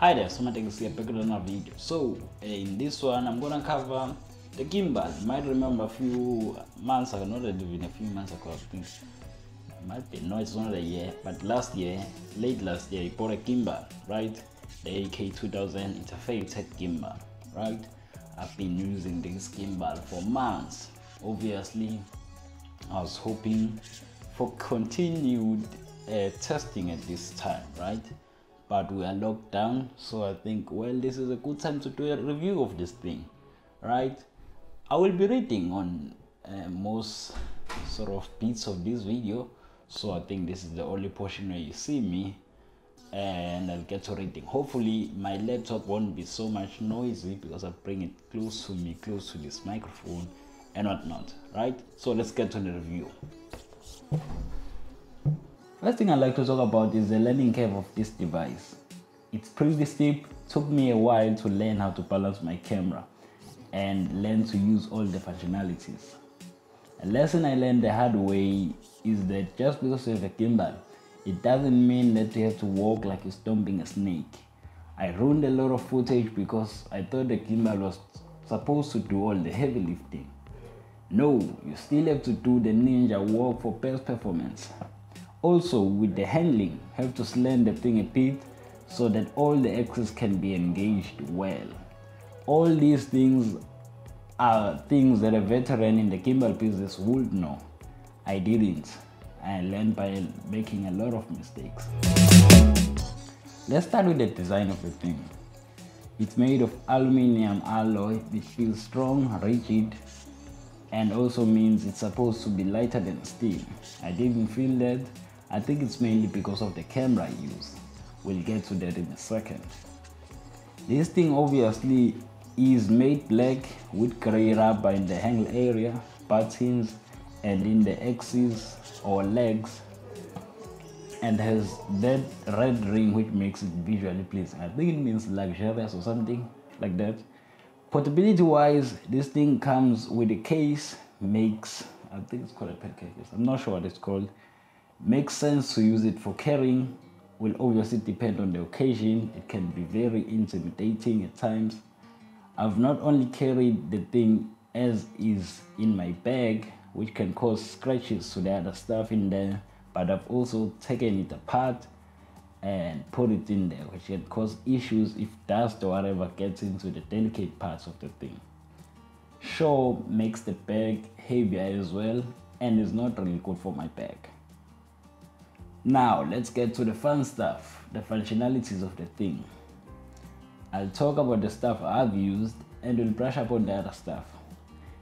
Hi there, Somatex here, back with another video. So in this one I'm gonna cover the gimbal. You might remember a few months ago, not even a few months ago, I think might be, no, it's not a year, but last year, late last year, I bought a gimbal, right? The AK2000. It's a Feiyutech gimbal, right? I've been using this gimbal for months. Obviously I was hoping for continued testing at this time, right? But we are locked down, so I think, well, this is a good time to do a review of this thing, right? I will be reading on most sort of bits of this video, so I think this is the only portion where you see me, and I'll get to reading. Hopefully my laptop won't be so much noisy because I bring it close to me, close to this microphone and whatnot, right? So let's get to the review. First thing I'd like to talk about is the learning curve of this device. It's pretty steep. Took me a while to learn how to balance my camera and learn to use all the functionalities. A lesson I learned the hard way is that just because you have a gimbal, it doesn't mean that you have to walk like you're stomping a snake. I ruined a lot of footage because I thought the gimbal was supposed to do all the heavy lifting. No, you still have to do the ninja walk for best performance. Also, with the handling, have to slant the thing a bit so that all the axes can be engaged well. All these things are things that a veteran in the gimbal business would know. I didn't. I learned by making a lot of mistakes. Let's start with the design of the thing. It's made of aluminum alloy, which feels strong, rigid, and also means it's supposed to be lighter than steel. I didn't feel that. I think it's mainly because of the camera I use. We'll get to that in a second. This thing obviously is made black with grey rubber in the handle area, buttons, and in the axes or legs, and has that red ring which makes it visually pleasing. I think it means luxurious or something like that. Portability wise, this thing comes with a case, I think it's called a pen case, I'm not sure what it's called. Makes sense to use it for carrying. Will obviously depend on the occasion. It can be very intimidating at times. I've not only carried the thing as is in my bag, which can cause scratches to the other stuff in there, but I've also taken it apart and put it in there, which can cause issues if dust or whatever gets into the delicate parts of the thing. Sure, makes the bag heavier as well, and is not really good for my bag. Now let's get to the fun stuff, the functionalities of the thing. I'll talk about the stuff I've used and we'll brush up on the other stuff.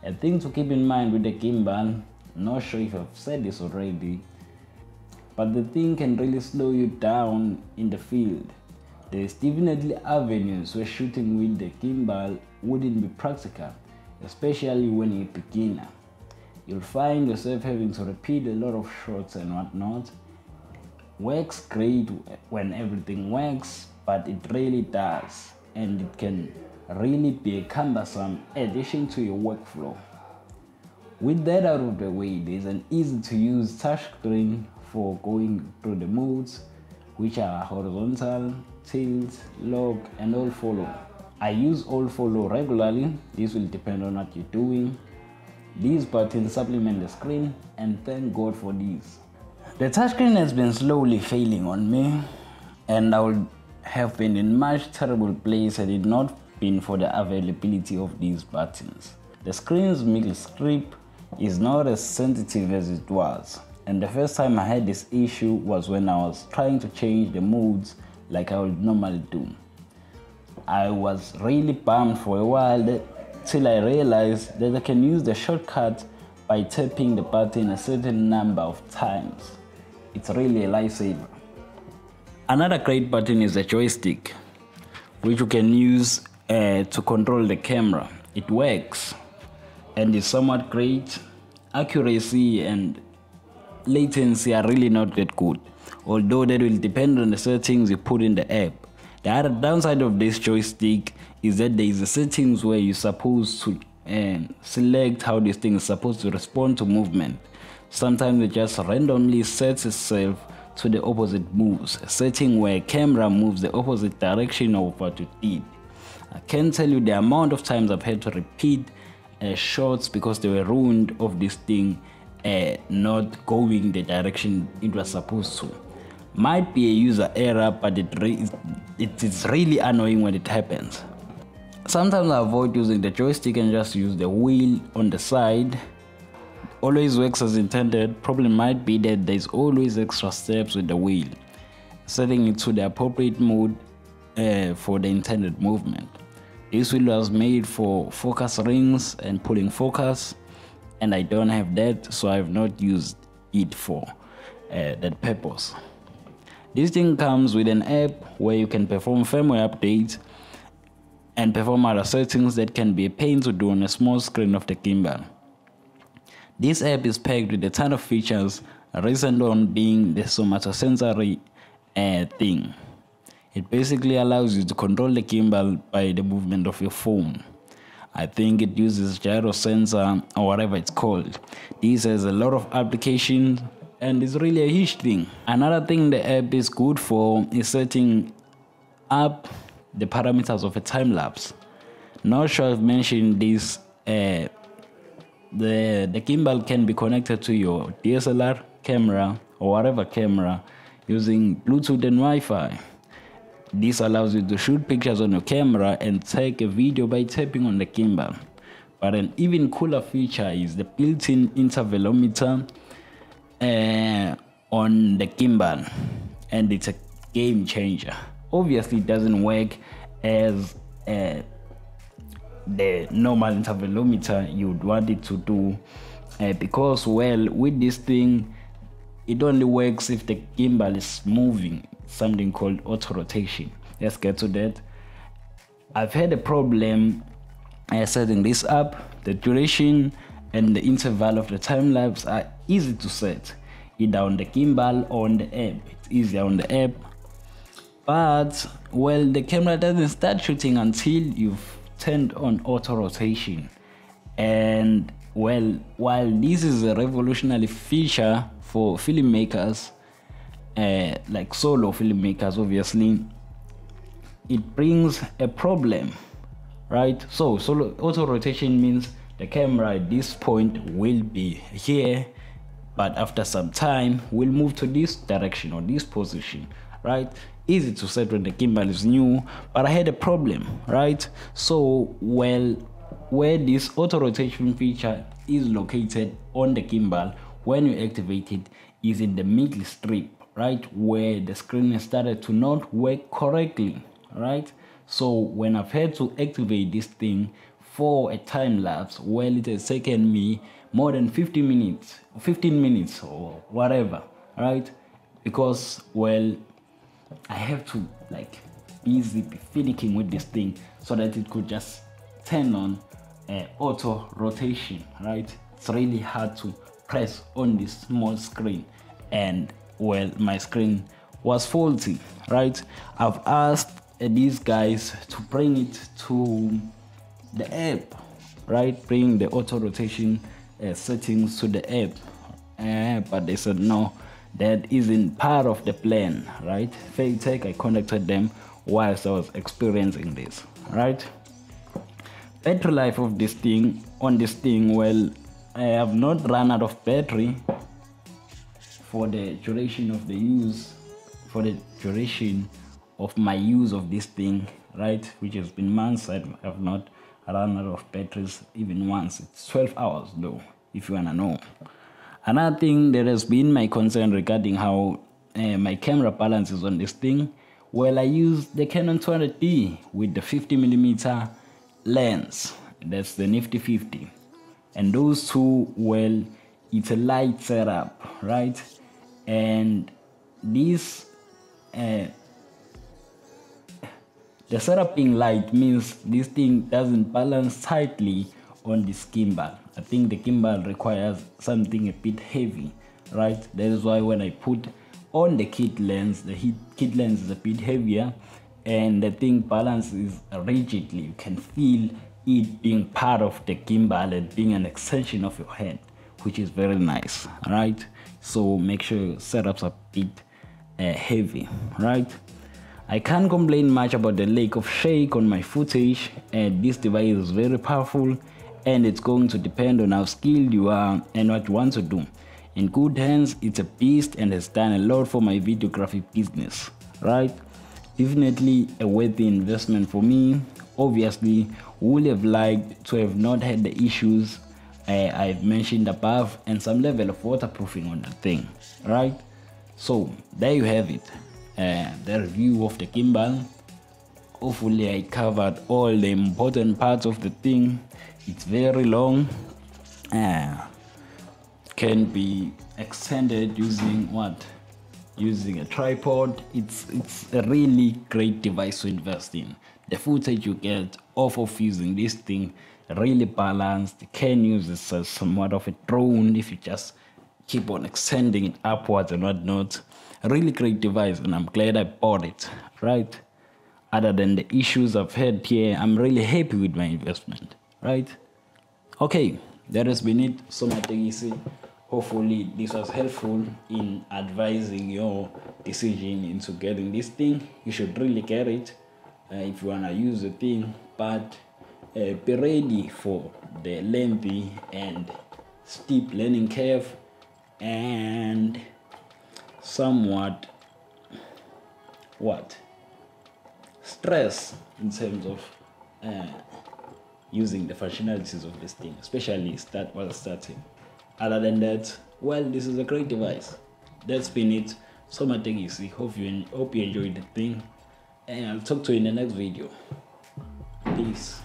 A thing to keep in mind with the gimbal, not sure if I've said this already, but the thing can really slow you down in the field. There's definitely avenues where shooting with the gimbal wouldn't be practical, especially when you're a beginner. You'll find yourself having to repeat a lot of shots and whatnot. Works great when everything works, but it really does, and it can really be a cumbersome addition to your workflow. With that out of the way, there's an easy to use touchscreen for going through the modes, which are horizontal, tilt, lock, and all follow. I use all follow regularly. This will depend on what you're doing. These buttons supplement the screen, and thank God for these. The touchscreen has been slowly failing on me, and I would have been in much terrible place had it not been for the availability of these buttons. The screen's middle strip is not as sensitive as it was, and the first time I had this issue was when I was trying to change the modes like I would normally do. I was really bummed for a while till I realized that I can use the shortcut by tapping the button a certain number of times. It's really a lifesaver. Another great button is the joystick, which you can use to control the camera. It works and is somewhat great. Accuracy and latency are really not that good, although that will depend on the settings you put in the app. The other downside of this joystick is that there is a settings where you're supposed to select how this thing is supposed to respond to movement. Sometimes it just randomly sets itself to the opposite moves, a setting where camera moves the opposite direction of what you did. I can't tell you the amount of times I've had to repeat shots because they were ruined of this thing not going the direction it was supposed to. Might be a user error, but it is really annoying when it happens. Sometimes I avoid using the joystick and just use the wheel on the side. Always works as intended. Problem might be that there's always extra steps with the wheel, setting it to the appropriate mode for the intended movement. This wheel was made for focus rings and pulling focus, and I don't have that, so I've not used it for that purpose. This thing comes with an app where you can perform firmware updates and perform other settings that can be a pain to do on a small screen of the gimbal. This app is packed with a ton of features, recent on being the somatosensory thing. It basically allows you to control the gimbal by the movement of your phone. I think it uses gyro sensor or whatever it's called. This has a lot of applications and it's really a huge thing. Another thing the app is good for is setting up the parameters of a time-lapse. Not sure I've mentioned this. The gimbal can be connected to your DSLR camera or whatever camera using Bluetooth and Wi-Fi. This allows you to shoot pictures on your camera and take a video by tapping on the gimbal. But an even cooler feature is the built-in intervalometer on the gimbal, and it's a game changer. Obviously it doesn't work as the normal intervalometer you'd want it to do because, well, with this thing it only works if the gimbal is moving, something called auto rotation. Let's get to that. I've had a problem setting this up. The duration and the interval of the time lapse are easy to set, either on the gimbal or on the app. It's easier on the app, but well, the camera doesn't start shooting until you've turned on auto rotation. And well, while this is a revolutionary feature for filmmakers, like solo filmmakers, obviously it brings a problem, right? So solo auto rotation means the camera at this point will be here, but after some time will move to this direction or this position, right? Easy to set when the gimbal is new, but I had a problem, right? So, well, where this auto rotation feature is located on the gimbal, when you activate it, is in the middle strip, right, where the screen has started to not work correctly, right? So when I've had to activate this thing for a time lapse, well, it has taken me more than 15 minutes or whatever, right? Because, well, I have to like be fiddling with this thing so that it could just turn on auto rotation, right? It's really hard to press on this small screen, and well, my screen was faulty, right? I've asked these guys to bring it to the app, right? Bring the auto rotation settings to the app, but they said no, that isn't part of the plan, right? Feiyutech, I contacted them whilst I was experiencing this, right? Battery life of this thing, well, I have not run out of battery for the duration of the use, for the duration of my use of this thing, right? Which has been months. I have not run out of batteries even once. It's 12 hours though, if you wanna know. Another thing that has been my concern regarding how my camera balances on this thing, well, I use the Canon 200D with the 50mm lens. That's the Nifty 50. And those two, well, it's a light setup, right? And this, the setup being light means this thing doesn't balance tightly on this gimbal. I think the gimbal requires something a bit heavy, right? That is why when I put on the kit lens, the kit lens is a bit heavier and the thing balances rigidly. You can feel it being part of the gimbal and being an extension of your hand, which is very nice, right? So make sure your setups are a bit heavy, right? I can't complain much about the lack of shake on my footage, and this device is very powerful, and it's going to depend on how skilled you are and what you want to do. In good hands, it's a beast and has done a lot for my videography business, right? Definitely a worthy investment for me. Obviously, would have liked to have not had the issues I've mentioned above and some level of waterproofing on the thing, right? So there you have it, the review of the gimbal. Hopefully I covered all the important parts of the thing. It's very long, can be extended using what? Using a tripod. It's a really great device to invest in. The footage you get off of using this thing really balanced. You can use this as somewhat of a drone if you just keep on extending it upwards and whatnot. A really great device, and I'm glad I bought it, right? Other than the issues I've had here, I'm really happy with my investment, right? Okay, that has been it. So much easy. Hopefully this was helpful in advising your decision into getting this thing. You should really get it if you wanna use the thing, but be ready for the lengthy and steep learning curve and somewhat stress in terms of using the functionalities of this thing, especially while starting. Other than that, well, this is a great device. That's been it. So much easy. Hope you enjoyed the thing, and I'll talk to you in the next video. Peace.